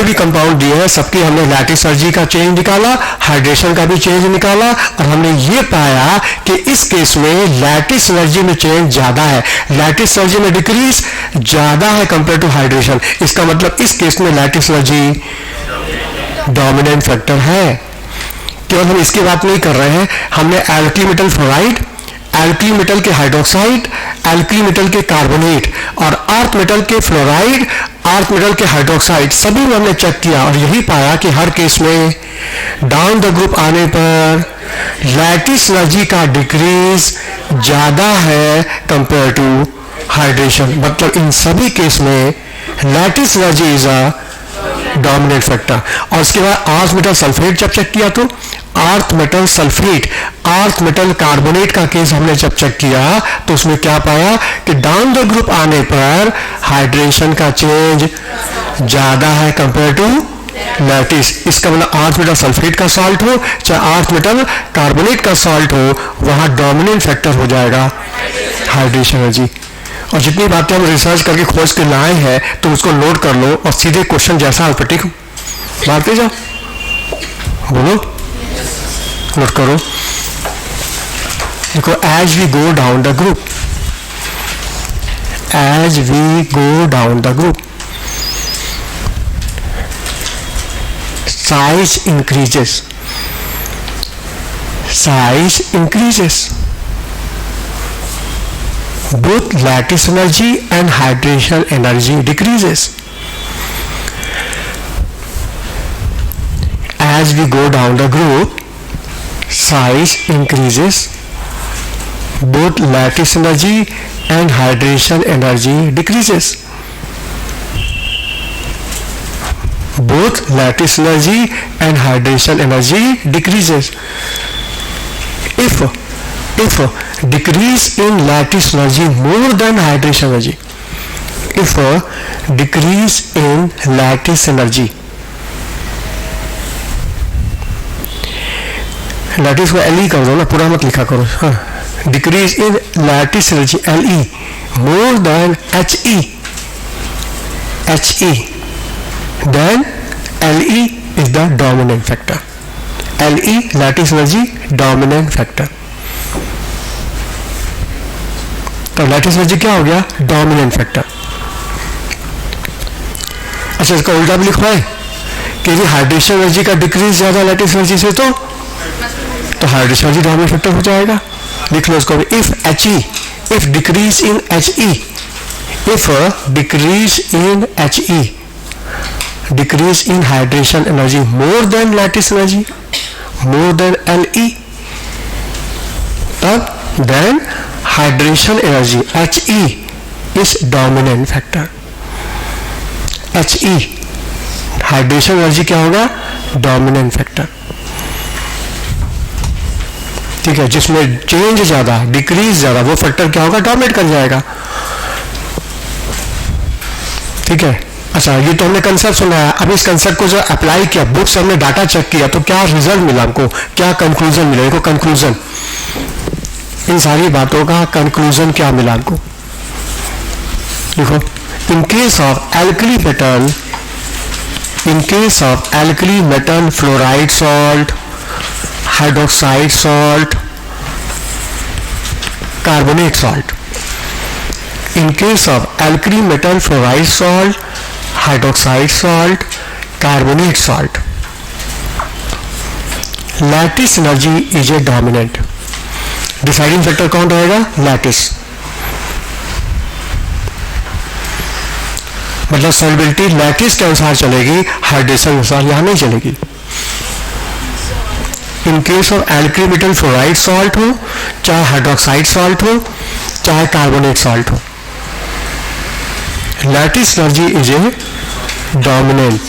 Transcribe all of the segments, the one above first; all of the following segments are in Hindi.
जितने भी कंपाउंड दिए हैं सबकी हमने लैटिस एनर्जी का चेंज निकाला, हाइड्रेशन का भी चेंज निकाला, और हमने ये पाया कि इस केस में लैटिस एनर्जी में चेंज ज्यादा है, लैटिस एनर्जी में डिक्रीज ज्यादा है कंपेयर टू हाइड्रेशन। इसका मतलब इस केस में लैटिस एनर्जी डोमिनेंट फैक्टर है। केवल हम इसकी बात नहीं कर रहे हैं, हमने alkali metal fluoride, alkali metal के हाइड्रोक्साइड, एल्कली मेटल के कार्बोनेट और अर्थ मेटल के फ्लोराइड, अर्थ मेटल के हाइड्रोक्साइड सभी में हमने चेक किया और यही पाया कि हर केस में डाउन द ग्रुप आने पर लैटिस एनर्जी का डिक्रीज ज्यादा है कंपेयर टू हाइड्रेशन। मतलब इन सभी केस में lattice energy is a dominant factor. और उसके बाद अर्थ मेटल सल्फेट जब चेक किया तो अर्थ मेटल सल्फेट, अर्थ मेटल कार्बोनेट का केस हमने जब चेक किया तो उसमें क्या पाया कि डाउन द ग्रुप आने पर हाइड्रेशन का चेंज ज्यादा है कंपेयर टू लैटिस। इसका मतलब अर्थ मेटल सल्फेट का सॉल्ट हो चाहे अर्थ मेटल कार्बोनेट का सॉल्ट हो, वहां डोमिनेंट फैक्टर हो जाएगा हाइड्रेशन एनर्जी। और जितनी बातें हम रिसर्च करके खोज के लाए हैं तो उसको नोट कर लो और सीधे क्वेश्चन जैसा अल्फाटिक मारते जाओ। बोलो, नोट करो। देखो, as we go down the group, as we go down the group, size increases, size increases, both lattice energy and hydration energy decreases. As we go down the group, size increases, both lattice energy and hydration energy decreases. Both lattice energy and hydration energy decreases. If decrease in lattice energy more than hydration energy, if decrease in lattice energy, lattice को LE कर दो ना, पूरा मत लिखा करो। हाँ, decrease in lattice energy LE more than HE, then LE is the dominant factor. LE lattice energy dominant factor। तो लैटिस एनर्जी क्या हो गया? Dominant factor. अच्छा, इसका उल्टा भी लिखवाए कि हाइड्रेशन एनर्जी का डिक्रीज ज्यादा लैटिस एनर्जी से तो हाइड्रेशन एनर्जी डोमिनेंट फैक्टर हो जाएगा। लिख लो इसको। If HE, if decrease in HE, if decrease in HE, decrease in hydration energy more than lattice energy, more than LE, तब then hydration energy HE is dominant factor. HE hydration energy क्या होगा? Dominant factor. ठीक है, जिसमें चेंज ज्यादा, डिक्रीज ज्यादा, वो फैक्टर क्या होगा? डोमिनेट कर जाएगा। ठीक है। अच्छा, ये तो हमने कंसेप्ट सुना है। अब इस कंसेप्ट को जो अप्लाई किया, बुक्स हमने डाटा चेक किया तो क्या रिजल्ट मिला हमको, क्या कंक्लूजन मिला? देखो कंक्लूजन, इन सारी बातों का कंक्लूजन क्या मिला आपको? देखो, इन case of alkali metal, in case of alkali metal fluoride salt, hydroxide salt, carbonate salt, in case of alkali metal fluoride salt, hydroxide salt, carbonate salt, lattice energy is a dominant. Deciding factor कौन रहेगा? लैटिस। मतलब सॉल्युबिलिटी लैटिस के अनुसार चलेगी, हाइड्रेशन के अनुसार यहां नहीं चलेगी। इन case of alkali metal fluoride salt हो, चाहे हाइड्रोक्साइड सॉल्ट हो, चाहे कार्बोनेट सॉल्ट हो, lattice energy is a dominant.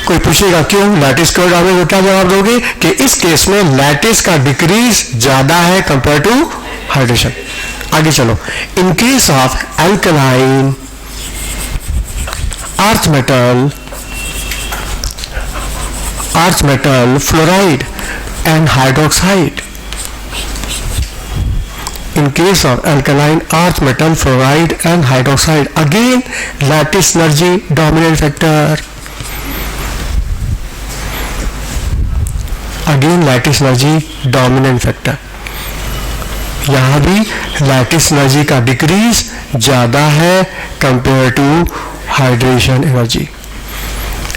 कोई पूछेगा क्यों लैटिस क्यों डोमिनेंट, तो क्या जवाब दोगे कि इस केस में लैटिस का डिक्रीज ज्यादा है कंपेयर टू हाइड्रेशन। आगे चलो। In case of alkaline, earth metal fluoride and hydroxide, In case of alkaline earth metal fluoride and hydroxide, again lattice energy dominant factor. Again lattice energy dominant factor. यहाँ भी लैटिस एनर्जी का डिक्रीज ज़्यादा है कंपेयर टू हाइड्रेशन एनर्जी.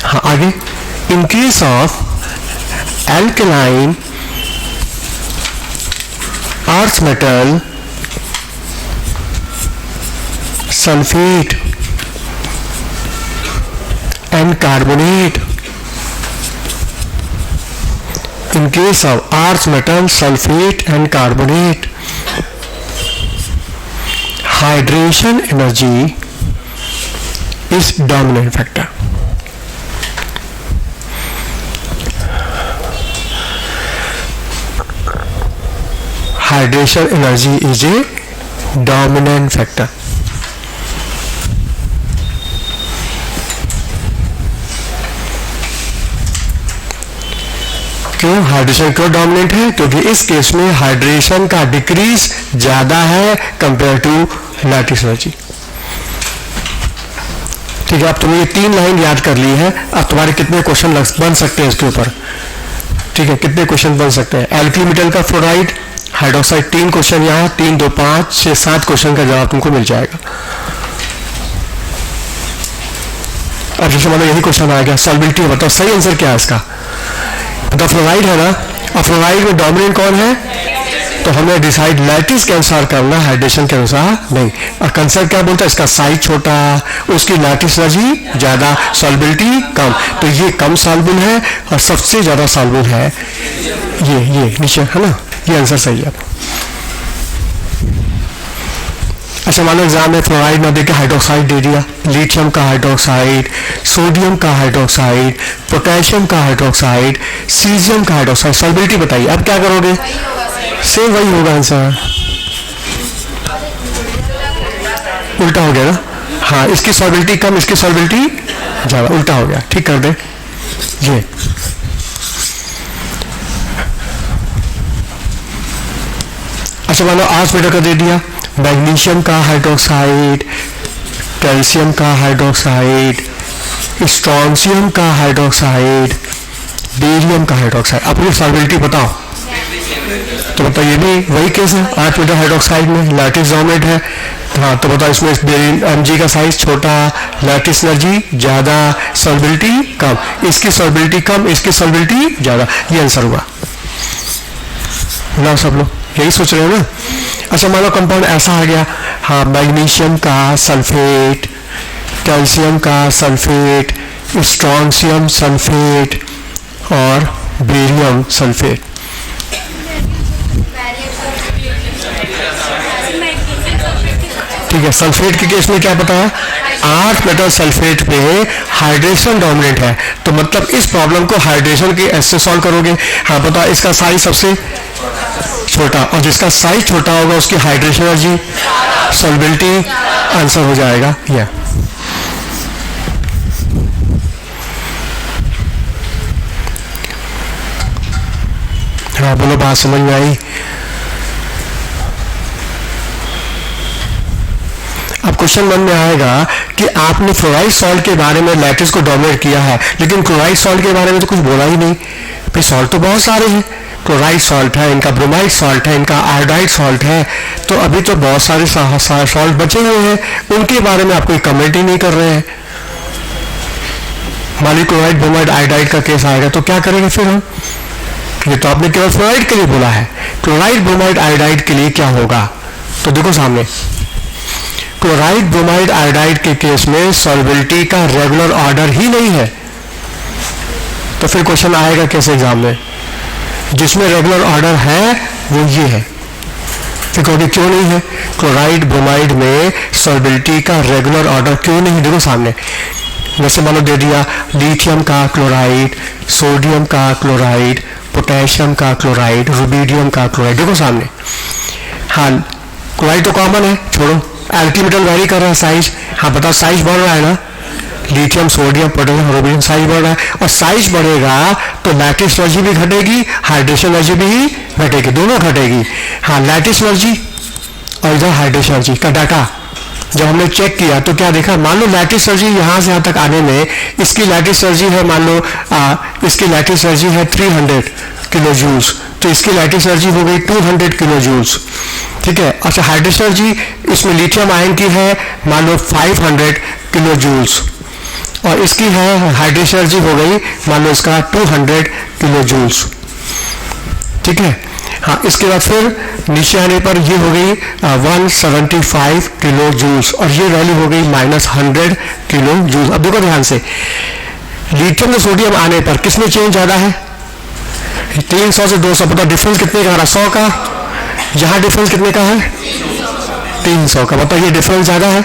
हाँ आगे. इन case of alkaline earth metal sulphate and carbonate. In case of earth metal, sulfate and carbonate, hydration energy is dominant factor. Hydration energy is a dominant factor. क्यों हाइड्रेशन क्यों डोमिनेंट है? क्योंकि इस केस में हाइड्रेशन का डिक्रीज ज्यादा है कंपेयर टू लैटिस एनर्जी. ठीक है, अब तुमने ये 3 लाइन याद कर ली है. अब तुम्हारे कितने क्वेश्चन बन सकते हैं इसके ऊपर? ठीक है, कितने क्वेश्चन बन सकते हैं? एल्कली मेटल का फ्लोराइड हाइड्रोक्साइड 3 क्वेश्चन यहाँ, 3 2 5 6 7 क्वेश्चन का जवाब तुमको मिल जाएगा. अब जैसे मतलब यही क्वेश्चन आ गया सॉल्बिलिटी, बताओ सही आंसर क्या है इसका? तो फ्लोराइड है ना, और फ्लोराइड में डोमिनेंट कौन है? तो हमें डिसाइड लैटिस के अनुसार करना, हाइड्रेशन के अनुसार नहीं. और कंसेप्ट क्या बोलता है? इसका साइज छोटा, उसकी लैटिस एनर्जी ज्यादा, सॉल्बिलिटी कम. तो ये कम सॉल्युबल है और सबसे ज्यादा सॉल्युबल है ये नीचे है ना. ये आंसर सही है. अच्छा मान लो एग्जाम में फ्लोराइड ना देके हाइड्रोक्साइड दे दिया, लिथियम का हाइड्रोक्साइड, सोडियम का हाइड्रोक्साइड, पोटेशियम का हाइड्रोक्साइड, सीजियम का हाइड्रोक्साइड, सॉल्बिलिटी बताइए. अब क्या करोगे? सेम वही होगा आंसर. उल्टा हो गया ना. हाँ, इसकी सॉल्बिलिटी कम, इसकी सॉल्बिलिटी ज्यादा, उल्टा हो गया. ठीक कर दे ये. अच्छा मान लो आर्स मीटर का दे दिया, मैग्नीशियम का हाइड्रोक्साइड, कैल्शियम का हाइड्रोक्साइड, स्ट्रॉन्शियम का हाइड्रोक्साइड, बेरियम का हाइड्रोक्साइड. अपनी सॉल्बिलिटी बताओ. तो बताओ ये भी वही केस है. 8 मीटर हाइड्रोक्साइड में लैटिस डोमिनेंट है. हाँ तो बताओ इसमें mg का साइज छोटा, लैटिस एनर्जी ज्यादा, सॉल्बिलिटी कम. इसकी सॉल्बिलिटी कम, इसकी सॉल्बिलिटी ज्यादा. ये आंसर हुआ ना. सब लोग यही सोच रहे हो ना. अच्छा मान लो कंपाउंड ऐसा आ गया, हाँ मैग्नीशियम का सल्फेट, कैल्शियम का सल्फेट, स्ट्रॉन्शियम सल्फेट और बेरियम सल्फेट. ठीक है, सल्फेट के केस में क्या पता है? 8 मेटल सल्फेट पे हाइड्रेशन डोमिनेंट है. तो मतलब इस प्रॉब्लम को हाइड्रेशन के ऐसे सॉल्व करोगे. हाँ बताओ इसका साइज सबसे छोटा, और जिसका साइज छोटा होगा उसकी हाइड्रेशन एनर्जी, सॉल्बिलिटी आंसर हो जाएगा. यह हाँ बोलो, बात समझ में आई? अब क्वेश्चन मन में आएगा कि आपने फ्लोराइड सॉल्ट के बारे में लैटिस को डोमिनेट किया है, लेकिन क्लोराइड सॉल्ट के बारे में तो कुछ बोला ही नहीं. फिर सॉल्ट तो बहुत सारे हैं. क्लोराइड सॉल्ट है, इनका ब्रोमाइड सॉल्ट है, इनका आयोडाइड सॉल्ट है. तो अभी तो बहुत सारे सॉल्ट बचे हुए हैं, उनके बारे में आप कोई कमेंट ही नहीं कर रहे हैं. मान ली क्लोराइड ब्रोमाइड आयोडाइड का केस आएगा तो क्या करेंगे फिर हम? ये तो आपने केवल फ्लोराइड के लिए बोला है. क्लोराइड ब्रोमाइड आयोडाइड के लिए क्या होगा? तो देखो सामने, क्लोराइड ब्रोमाइड आयोडाइड के केस में सॉल्बिलिटी का रेगुलर ऑर्डर ही नहीं है. तो फिर क्वेश्चन आएगा कैसे एग्जाम में? जिसमें रेगुलर ऑर्डर है वो ये है. फिर कहोगे क्यों नहीं है? क्लोराइड ब्रोमाइड में सॉल्बिलिटी का रेगुलर ऑर्डर क्यों नहीं? देखो सामने, जैसे मानो दे दिया लिथियम का क्लोराइड, सोडियम का क्लोराइड, पोटेशियम का क्लोराइड, रुबीडियम का क्लोराइड. देखो सामने, हाँ क्लोराइड तो कॉमन है, छोड़ो. एल्की मेटल वेरी कर रहा है साइज. हाँ बताओ साइज बढ़ रहा है ना. Lithium, sodium, potassium, rubidium size बढ़ रहा है. और साइज बढ़ेगा तो लैटिस एनर्जी भी घटेगी, हाइड्रेशन एनर्जी भी घटेगी, दोनों घटेगी. हाँ लैटिस एनर्जी और इधर हाइड्रेशन एनर्जी का डाटा जब हमने चेक किया तो क्या देखा, मान लो लैटिस एनर्जी यहाँ से यहाँ तक आने में इसकी लैटिस एनर्जी है, मान लो इसकी लैटिस एनर्जी है 300 किलो जूल्स, तो इसकी लैटिस एनर्जी हो गई 200 किलो जूल्स, ठीक है। अच्छा हाइड्रेशन एनर्जी इसमें लिथियम आयन की है मान लो 500 किलो जूल्स, और इसकी है हाइड्रेशन एनर्जी हो गई मान लो इसका 200 किलो जूल्स, ठीक है। हाँ, इसके बाद फिर नीचे आने पर ये हो गई 175 किलो जूल्स, और ये वैल्यू हो गई -100 किलो जूल्स। अब देखो ध्यान से, लिथियम से सोडियम आने पर किसमें चेंज ज्यादा है, 300 से 200, पता डिफरेंस कितने का आ रहा, 100 का, यहाँ डिफरेंस कितने का है 300 का, बताओ ये डिफरेंस ज्यादा है,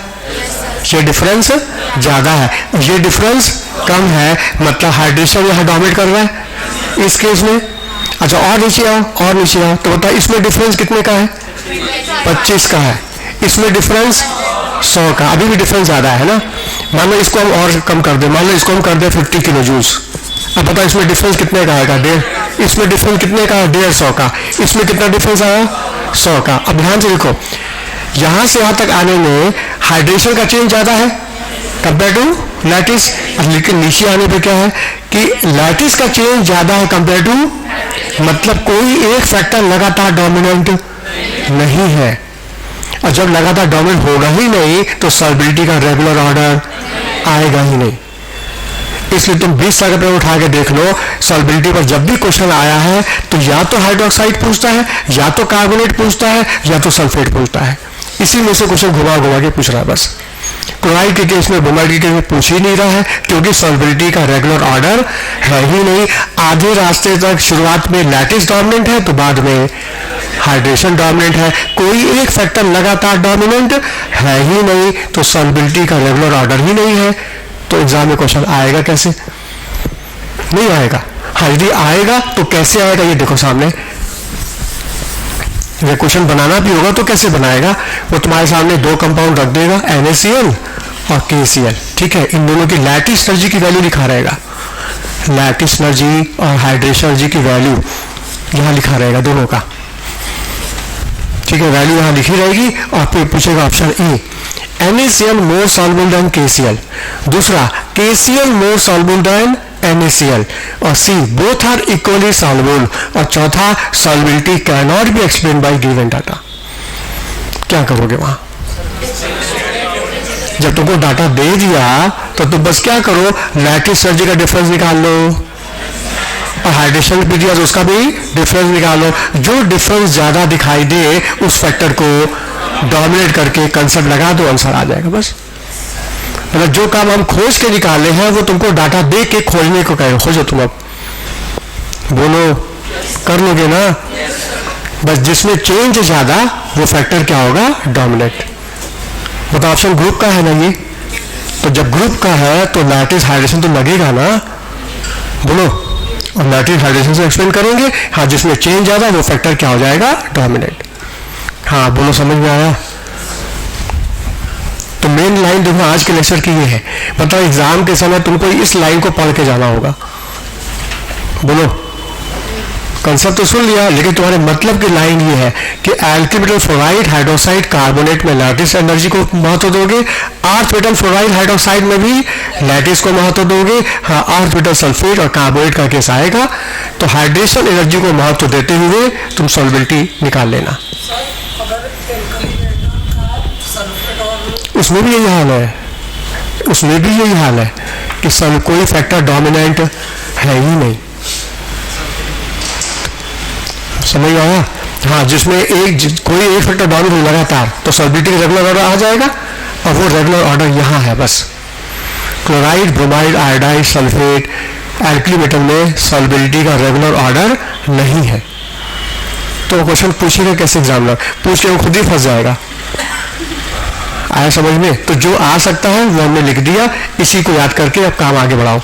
ये डिफरेंस ज्यादा है, ये डिफरेंस कम है, मतलब हाइड्रेशन यहाँ डोमिनेट कर रहा है इस केस में। अच्छा और नीचे आओ, और नीचे आओ, तो बताओ इसमें डिफरेंस कितने का है 25 का है, इसमें डिफरेंस 100 का, अभी भी डिफरेंस ज्यादा है ना। मान लो इसको हम और कम कर दे, मान लो इसको हम कर दे 50 किलो जूस, अब बताओ इसमें डिफरेंस कितने का आएगा, इसमें डिफरेंस कितने का है 150 का, इसमें कितना डिफरेंस आया 100 का। अब ध्यान से देखो, यहां से यहां तक आने में हाइड्रेशन का चेंज ज्यादा है कंपेयर टू लैटिस, लेकिन नीचे आने पे क्या है कि लैटिस का चेंज ज्यादा है कंपेयर टू, मतलब कोई एक फैक्टर लगातार डोमिनेंट नहीं है, और जब लगातार डोमिनेंट होगा ही नहीं तो सॉल्युबिलिटी का रेगुलर ऑर्डर आएगा ही नहीं। इसलिए तुम 20 साल का पेपर उठा के देख लो, सॉल्युबिलिटी पर जब भी क्वेश्चन आया है तो या तो हाइड्रोक्साइड पूछता है, या तो कार्बोनेट पूछता है, या तो सल्फेट पूछता है, इसी में से क्वेश्चन घुमा घुमा के पूछ रहा है बस। क्लोराइड के केस में, ब्रोमाइड के केस में पूछ ही नहीं रहा है, क्योंकि सॉल्युबिलिटी का रेगुलर ऑर्डर है ही नहीं। आधे रास्ते तक शुरुआत में लैटिस डोमिनेंट है तो बाद में हाइड्रेशन डोमिनेंट है, कोई एक फैक्टर लगातार डोमिनेंट है ही नहीं, तो सॉल्युबिलिटी का रेगुलर ऑर्डर ही नहीं है, तो एग्जाम में क्वेश्चन आएगा कैसे, नहीं आएगा। हाँ यदि आएगा तो कैसे आएगा, ये देखो सामने, ये क्वेश्चन बनाना भी होगा तो कैसे बनाएगा, वो तुम्हारे सामने दो कंपाउंड रख देगा NaCl और KCl, ठीक है, इन दोनों की लैटिस एनर्जी की वैल्यू लिखा रहेगा, लैटिस एनर्जी और हाइड्रेशन एनर्जी की वैल्यू यहां लिखा रहेगा दोनों का, ठीक है, वैल्यू यहां लिखी रहेगी, और फिर पूछेगा option A NaCl more soluble than KCl, दूसरा KCl more soluble than NaCl, और C both are equally soluble, और चौथा solubility can not be explain by given data. क्या करोगे वहां, जब तुमको डाटा दे दिया तो तुम बस क्या करो, लैटिस एनर्जी का डिफरेंस निकाल लो, और हाइड्रेशन भी दिया तो उसका भी डिफरेंस निकालो, जो डिफरेंस ज्यादा दिखाई दे उस फैक्टर को डोमिनेट करके कंसेप्ट लगा दो, आंसर आ जाएगा बस। मतलब जो काम हम खोज के निकाले हैं वो तुमको डाटा दे के खोजने को कहे, खोजो तुम, अब बोलो कर लोगे ना, बस जिसमें चेंज ज्यादा वो फैक्टर क्या होगा, डोमिनेट। बताओ ऑप्शन ग्रुप का है ना ये, तो जब ग्रुप का है तो लैटिस हाइड्रेशन तो लगेगा ना, बोलो, और लैटिस हाइड्रेशन से एक्सप्लेन करेंगे। हाँ जिसमें चेंज ज्यादा वो फैक्टर क्या हो जाएगा, डोमिनेट। हाँ बोलो समझ में आया। तो मेन लाइन देखो आज के लेक्चर की ये है, मतलब एग्जाम के समय तुमको इस लाइन को पढ़ के जाना होगा। बोलो कंसेप्ट तो सुन लिया, लेकिन तुम्हारे मतलब की लाइन ये है कि alkyl metal fluoride hydroxide carbonate में लैटिस एनर्जी को महत्व दोगे, अर्थ मेटल फ्लोराइड हाइड्रोक्साइड में भी लैटिस को महत्व दोगे। हाँ अर्थ मेटल सल्फेट और कार्बोनेट का केस आएगा तो हाइड्रेशन एनर्जी को महत्व देते हुए तुम सॉल्युबिलिटी निकाल लेना। उसमें भी यही हाल है, उसमें भी यही हाल है कि सब कोई फैक्टर डोमिनेंट है ही नहीं, समझ आया। हाँ जिसमें कोई एक फैक्टर डोमिनेंट हो लगातार तो सॉल्युबिलिटी का रेगुलर ऑर्डर आ जाएगा, और वो रेगुलर ऑर्डर यहाँ है बस। Chloride bromide iodide sulphate alkali metal में सॉल्युबिलिटी का रेगुलर ऑर्डर नहीं है, तो क्वेश्चन पूछेगा कैसे एग्जामिनर, पूछ के वो खुद ही फंस जाएगा। आया समझ में, तो जो आ सकता है वो हमने लिख दिया, इसी को याद करके अब काम आगे बढ़ाओ,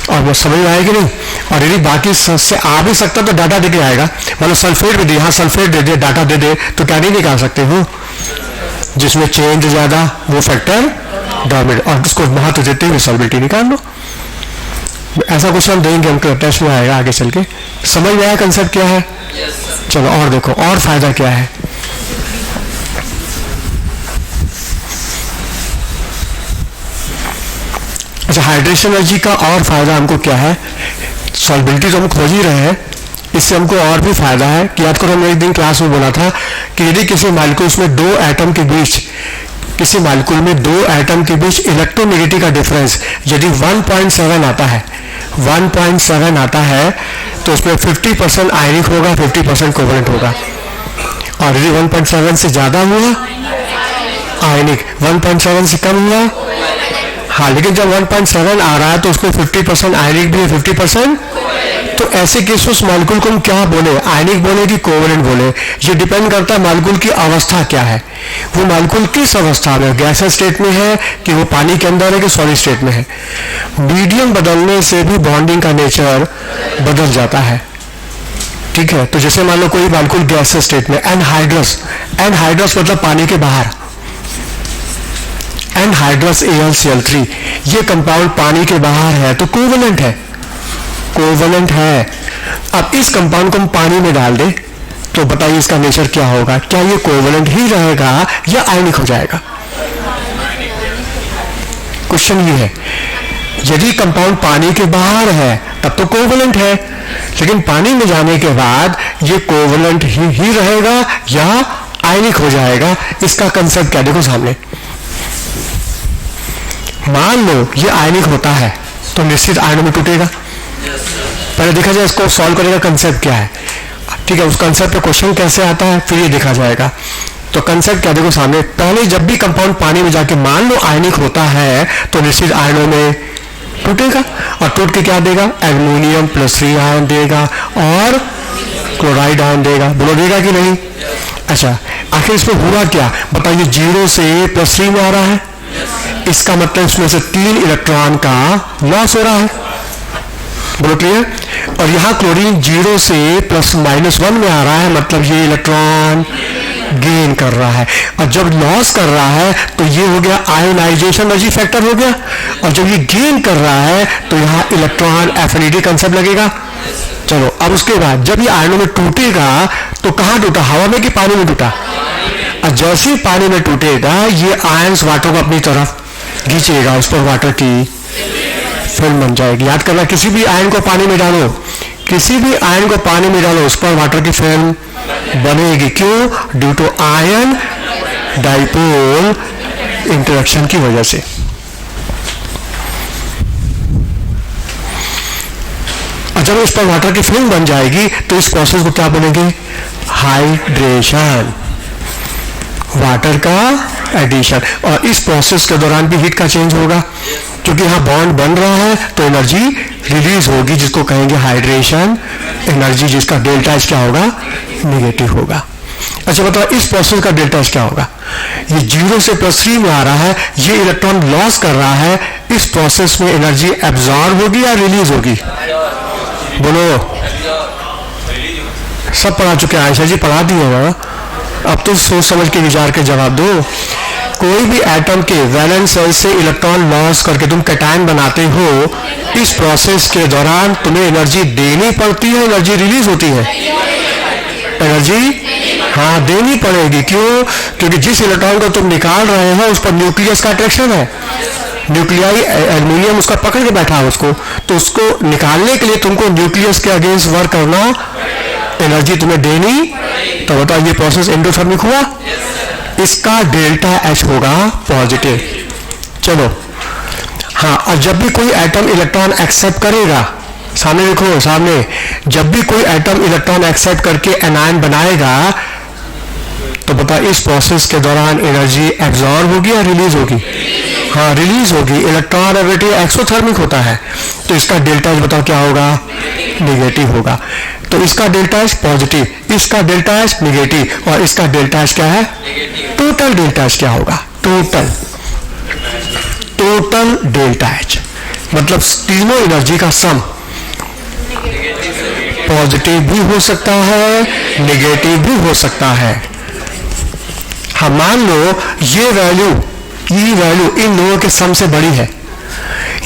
और वो समझ में आएगी नहीं। और यदि बाकी से आ भी सकता तो डाटा दे के आएगा, मतलब सल्फेट भी दिया, हाँ सल्फेट दे दे, डाटा दे दे, तो क्या नहीं निकाल सकते हो, जिसमें चेंज ज्यादा वो फैक्टर डोमिनेट, और उसको महत्व देते हुए सॉल्युबिलिटी निकाल लो। ऐसा कुछ हम देंगे, हमको टेस्ट में आएगा आगे चल के। समझ में आया कंसेप्ट क्या है? चलो और देखो और फायदा क्या है। अच्छा, हाइड्रेशन एनर्जी का और फायदा हमको क्या है? सॉल्बिलिटी तो हम खोज ही रहे हैं, इससे हमको और भी फायदा है कि याद करो हमने एक दिन क्लास में बोला था कि यदि किसी मालिक्यूल्स में दो एटम के बीच, किसी मालिक्यूल में दो एटम के बीच इलेक्ट्रोनेगेटिव का डिफरेंस यदि 1.7 आता है, 1.7 आता है, तो उसमें 50% आयनिक होगा, 50% कोवलेंट होगा। और यदि 1.7 से ज्यादा हुआ आयनिक, 1.7 से कम हुआ, हाँ, लेकिन जब 1.7 आ रहा है तो उसमें 50% आयनिक भी है, 50%, तो ऐसे केस उस मॉलिक्यूल को हम क्या बोले, आयनिक बोले कि कोवलेंट बोले? ये डिपेंड करता है मॉलिक्यूल की अवस्था क्या है, वो मॉलिक्यूल किस अवस्था में, गैसियस स्टेट में है कि वो पानी के अंदर है कि सॉलिड स्टेट में है। मीडियम बदलने से भी बॉन्डिंग का नेचर बदल जाता है, ठीक है। तो जैसे मान लो कोई मॉलिक्यूल गैसियस स्टेट में, एनहाइड्रस, एनहाइड्रस मतलब पानी के बाहर, एनहाइड्रस AlCl3, ये कंपाउंड पानी के बाहर है तो कोवलेंट है, कोवलेंट है। अब इस कंपाउंड को हम पानी में डाल दें तो बताइए इसका नेचर क्या होगा? क्या ये कोवलेंट ही रहेगा या आयनिक हो जाएगा? क्वेश्चन ये है, यदि कंपाउंड पानी के बाहर है तब तो कोवलेंट है, लेकिन पानी में जाने के बाद ये कोवलेंट ही रहेगा या आयनिक हो जाएगा? इसका कंसेप्ट क्या, देखो सामने। मान लो ये आयनिक होता है तो निश्चित आयनों में टूटेगा। पहले देखा जाए इसको सॉल्व करने का कंसेप्ट क्या है, ठीक है, उस कंसेप्ट पे क्वेश्चन कैसे आता है फिर ये देखा जाएगा। तो कंसेप्ट क्या, देखो सामने। पहले जब भी कंपाउंड पानी में जाके मान लो आयनिक होता है तो निश्चित आयनों में टूटेगा, और टूट के क्या देगा? एल्युमिनियम +3 आयन देगा और क्लोराइड आयन देगा। बोलो देगा कि नहीं? अच्छा, आखिर इसमें हुआ क्या बताइए? 0 से +3 में आ रहा है, इसका मतलब इसमें से 3 इलेक्ट्रॉन का लॉस हो रहा है। बोलो क्लियर? और यहां क्लोरीन 0 से +-1 में आ रहा है, मतलब ये इलेक्ट्रॉन गेन कर रहा है, और जब लॉस कर रहा है तो ये हो गया आयोनाइजेशन एनर्जी फैक्टर हो गया, और जब ये गेन कर रहा है तो यहां इलेक्ट्रॉन एफिनिटी कंसेप्ट लगेगा। चलो, अब उसके बाद जब ये आयनों में टूटेगा तो कहां टूटा? हवा में कि पानी में टूटा? और जैसे ही पानी में टूटेगा ये आयंस वाटर को अपनी तरफ खींचेगा, उस पर वाटर की फिल्म बन जाएगी। याद करना, किसी भी आयन को पानी में डालो, किसी भी आयन को पानी में डालो, उस पर वाटर की फिल्म बनेगी। क्यों? Due to ion dipole interaction की वजह से। और जब इस पर वाटर की फिल्म बन जाएगी तो इस प्रोसेस को क्या बोलेंगे? हाइड्रेशन, वाटर का एडिशन। और इस प्रोसेस के दौरान भी हीट का चेंज होगा, क्योंकि यहां बॉन्ड बन रहा है तो एनर्जी रिलीज होगी, जिसको कहेंगे हाइड्रेशन एनर्जी, जिसका डेल्टा एच क्या होगा? नेगेटिव होगा। अच्छा बताओ, इस प्रोसेस का डेल्टा एच क्या होगा? ये 0 से +3 में आ रहा है, ये इलेक्ट्रॉन लॉस कर रहा है, इस प्रोसेस में एनर्जी एब्जॉर्ब होगी या रिलीज होगी? बोलो, सब पढ़ा चुके हैं, आयशा जी पढ़ा दिए ना, अब तो सोच समझ के विचार के जवाब दो। कोई भी एटम के वैलेंस सेल से इलेक्ट्रॉन लॉस करके तुम कैटायन बनाते हो, इस प्रोसेस के दौरान तुम्हें एनर्जी देनी पड़ती है, एनर्जी रिलीज होती है? एनर्जी हाँ देनी पड़ेगी। क्यों? क्योंकि जिस इलेक्ट्रॉन को तुम निकाल रहे हो उस पर न्यूक्लियस का अट्रैक्शन है, न्यूक्लियाई एल्यूमिनियम उसका पकड़ के बैठा है उसको, तो उसको निकालने के लिए तुमको न्यूक्लियस के अगेंस्ट वर्क करना, एनर्जी तुम्हें देनी। तो बताओ ये प्रोसेस एंडोथर्मिक हुआ? इसका डेल्टा एच होगा पॉजिटिव। चलो हाँ, और जब भी कोई एटम इलेक्ट्रॉन एक्सेप्ट करेगा, सामने देखो सामने, जब भी कोई एटम इलेक्ट्रॉन एक्सेप्ट करके एनायन बनाएगा तो बता इस प्रोसेस के दौरान एनर्जी एब्जॉर्ब होगी या रिलीज होगी? हाँ रिलीज होगी। इलेक्ट्रॉन नेगेटिव एक्सोथर्मिक होता है, तो इसका डेल्टा एच बताओ क्या होगा? नेगेटिव होगा। तो इसका डेल्टा एच पॉजिटिव, इसका डेल्टा एच नेगेटिव, और इसका डेल्टा एच क्या है? टोटल डेल्टा एच क्या होगा? टोटल डेल्टा एच मतलब तीनों एनर्जी का सम पॉजिटिव भी हो सकता है, नेगेटिव भी हो सकता है। हाँ मान लो ये वैल्यू इन दोनों के सम से बड़ी है,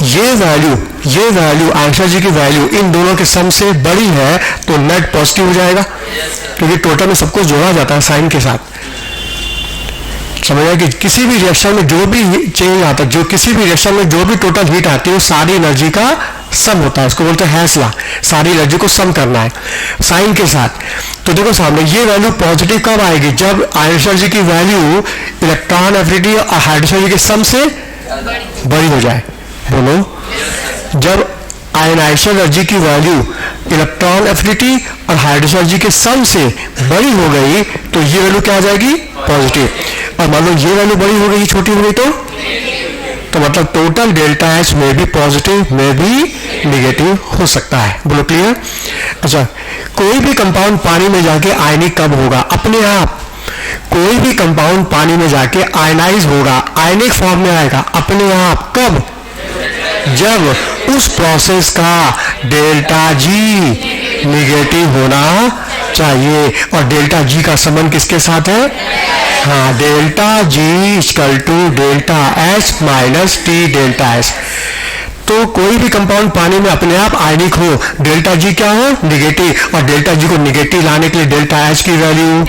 ये वैल्यू आंसर जी की वैल्यू इन दोनों के सम से बड़ी है, तो नेट पॉजिटिव हो जाएगा, क्योंकि टोटल में सब कुछ जोड़ा जाता है साइन के साथ। समझ आया कि किसी भी रिएक्शन में जो भी चेंज आता है, जो किसी भी रिएक्शन में जो भी टोटल हीट आती है वो सारी एनर्जी का सम होता है, उसको बोलते हैं हेंस लॉ। सारी एनर्जी को सम करना है साइन के साथ। तो देखो सामने ये वैल्यू पॉजिटिव कब आएगी, जब आयनिक एनर्जी की वैल्यू इलेक्ट्रॉन एफिनिटी और हाइड्रोजन एनर्जी के सम से बड़ी हो जाए। बोलो, जब आयनाइजेशन एनर्जी की वैल्यू इलेक्ट्रॉन एफिनिटी और हाइड्रोजन एनर्जी के सम से बड़ी हो गई तो ये वैल्यू क्या आ जाएगी, पॉजिटिव। और मान लो ये वैल्यू बड़ी हो गई, छोटी हो गई तो मतलब टोटल डेल्टा एच में भी पॉजिटिव में भी नेगेटिव हो सकता है। बोलो क्लियर। अच्छा, कोई भी कंपाउंड पानी में जाके आयनिक कब होगा, अपने आप कोई भी कंपाउंड पानी में जाके आयनाइज होगा, आयनिक फॉर्म में आएगा अपने आप, कब, जब उस प्रोसेस का डेल्टा जी नेगेटिव होना चाहिए। और डेल्टा जी का संबंध किसके साथ है, हाँ, delta G equal to delta H minus T delta H. तो कोई भी कंपाउंड पानी में अपने आप आयनिक हो, डेल्टा जी क्या हो, नेगेटिव, और डेल्टा जी को नेगेटिव लाने के लिए डेल्टा एच की वैल्यू,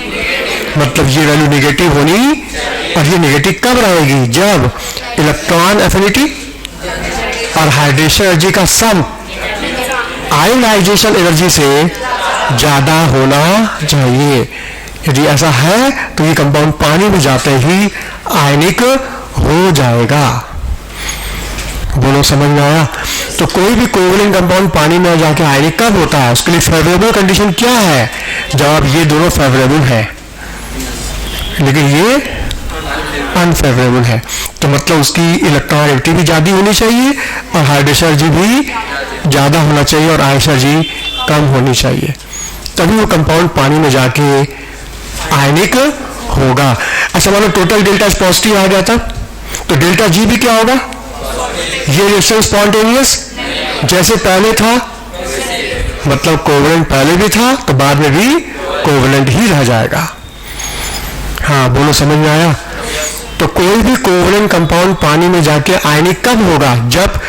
मतलब ये वैल्यू नेगेटिव होनी, और ये नेगेटिव कब रहेगी, जब इलेक्ट्रॉन एफिनिटी और हाइड्रेशन एनर्जी का सम आयोनाइजेशन एनर्जी से ज्यादा होना चाहिए। यदि ऐसा है तो ये कंपाउंड पानी में जाते ही आयनिक हो जाएगा। बोलो, समझ में आया। तो कोई भी कोवलेंट कंपाउंड पानी में जाके आयनिक कब होता है, उसके लिए फेवरेबल कंडीशन क्या है, जवाब ये दोनों फेवरेबल है, लेकिन ये अनफेवरेबल है। तो मतलब उसकी इलेक्ट्रॉन एफिनिटी भी ज्यादा होनी चाहिए और हाइड्रोजन एनर्जी भी ज्यादा होना चाहिए और आयनिक एनर्जी कम होनी चाहिए, तभी वो कंपाउंड पानी में जाके आयनिक होगा। अच्छा, मानो टोटल डेल्टा पॉजिटिव आ गया था तो डेल्टा जी भी क्या होगा, ये रिएक्शन स्पॉन्टेनियस जैसे पहले था, मतलब कोवलेंट पहले भी था तो बाद में भी कोवलेंट ही रह जाएगा। हाँ बोलो, समझ में आया। तो कोई भी कोवलेंट कंपाउंड पानी में जाके आयनिक कब होगा, जब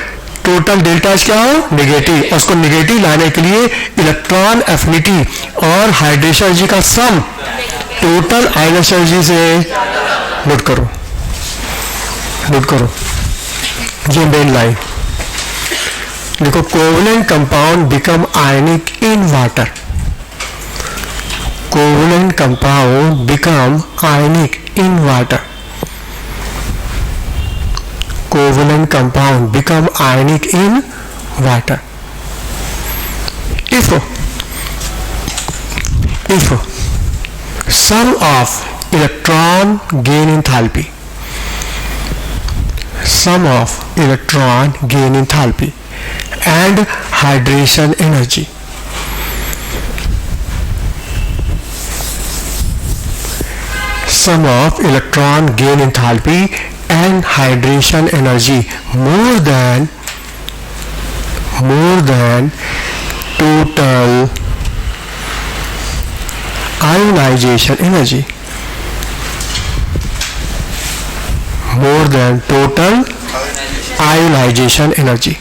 टोटल डेल्टा क्या हो, नेगेटिव, और उसको नेगेटिव लाने के लिए इलेक्ट्रॉन एफिनिटी और हाइड्रोजन एनर्जी का सम टोटल आयनिक एनर्जी से, नोट करो, नोट करो ये मेन लाइन देखो, covalent compound become ionic in water, covalent compound become ionic in water, covalent compound become ionic in water if sum of electron gain enthalpy, sum of electron gain enthalpy and hydration energy sum of electron gain enthalpy and hydration energy more than total ionization energy, more than total ionization energy।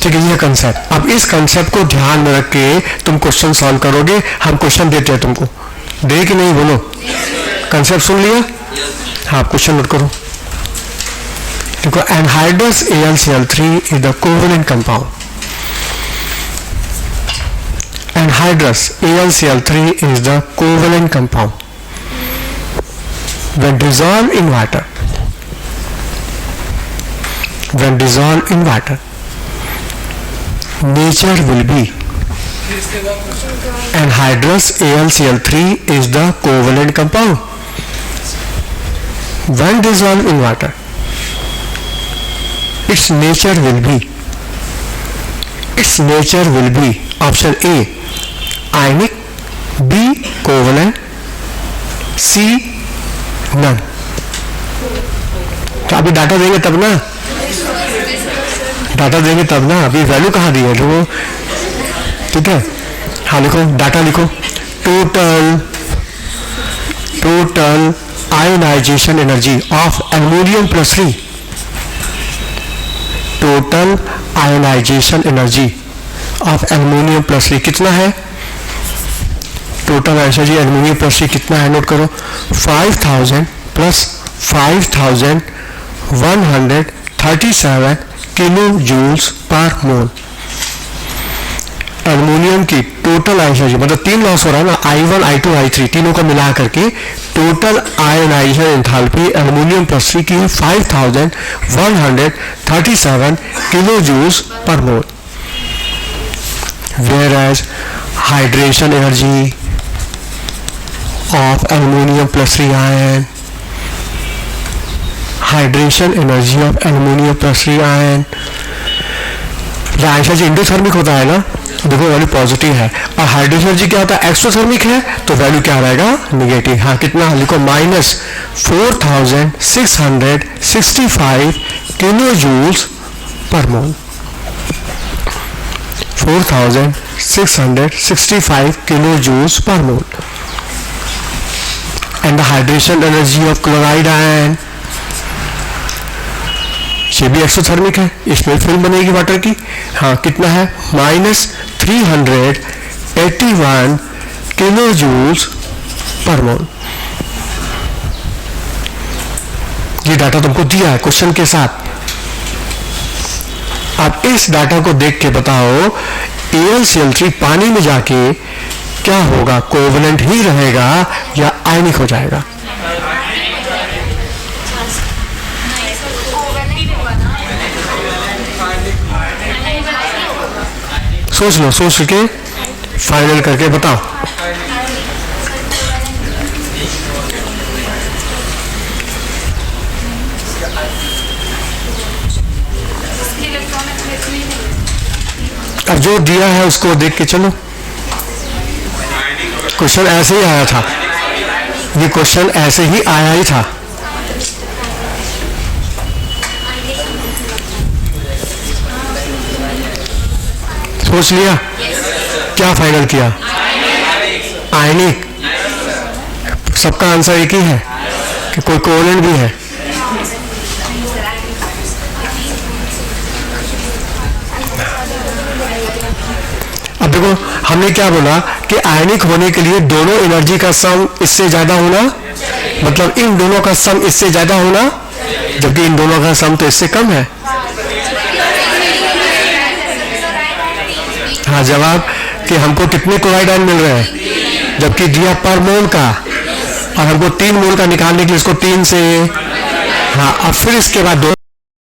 ठीक है, ये कंसेप्ट। अब इस कंसेप्ट को ध्यान में रख के तुम क्वेश्चन सॉल्व करोगे। हम क्वेश्चन देते हैं तुमको, दे कि नहीं, बोलो। कंसेप्ट सुन लिया? हाँ, क्वेश्चन नोट करो। देखो, anhydrous AlCl3 is the covalent compound, anhydrous AlCl3 is the covalent compound when dissolved in water, when dissolved in water nature will be anhydrous AlCl3 is the covalent compound when dissolved in water, its nature will be option A ionic, B covalent, C none। तो अभी डाटा देंगे तब ना, डाटा देंगे तब ना, अभी वैल्यू कहाँ दी है लोगों, ठीक है। हाँ लिखो, डाटा लिखो। Total ionization energy of aluminium plus 3, total ionization energy of aluminium plus 3 कितना है, total energy aluminium plus three कितना है, नोट करो, 5000 प्लस 5137 किलो जूल्स पर मोल। एल्युमिनियम की टोटल आयनाइजेशन, मतलब तीन लॉस हो रहा है ना, I1 I2 I3 तीनों को मिला करके total ionization enthalpy aluminium plus three की 5137 kilo joules per mole. Whereas hydration energy of aluminium plus three ion, hydration energy of aluminium plus three ion, ionization endothermic होता है ना, देखो वैल्यू पॉजिटिव है, और हाइड्रोजन एनर्जी क्या होता है, एक्सोथर्मिक है, तो वैल्यू क्या रहेगा, निगेटिव। हाँ कितना लिखो, -4665 kilo joules per mole, 4665 kilo joules per mole. And the hydration energy of chloride ion, ये भी एक्सोथर्मिक है, इसमें फिल्म बनेगी वाटर की। हाँ कितना है, -381 किलो जूल्स पर मोल। ये डाटा तुमको दिया है क्वेश्चन के साथ। अब इस डाटा को देख के बताओ AlCl3 पानी में जाके क्या होगा, कोवेलेंट ही रहेगा या आयनिक हो जाएगा? सोच लो, सोच के फाइनल करके बताओ। अब जो दिया है उसको देख के चलो, क्वेश्चन ऐसे ही आया था, ये क्वेश्चन ऐसे ही आया ही था। सोच लिया, क्या फाइनल किया, आयनिक। सबका आंसर एक ही है कि कोई कोवेलेंट भी है। अब देखो हमने क्या बोला कि आयनिक होने के लिए दोनों एनर्जी का सम इससे ज्यादा होना, मतलब इन दोनों का सम इससे ज्यादा होना, जबकि इन दोनों का सम तो इससे कम है। हाँ जवाब कि हमको कितने क्लोराइड आयन मिल रहे हैं, जबकि दिया पर मोल का, और हमको 3 मोल का निकालने के लिए इसको 3 से, हाँ अब फिर इसके बाद 2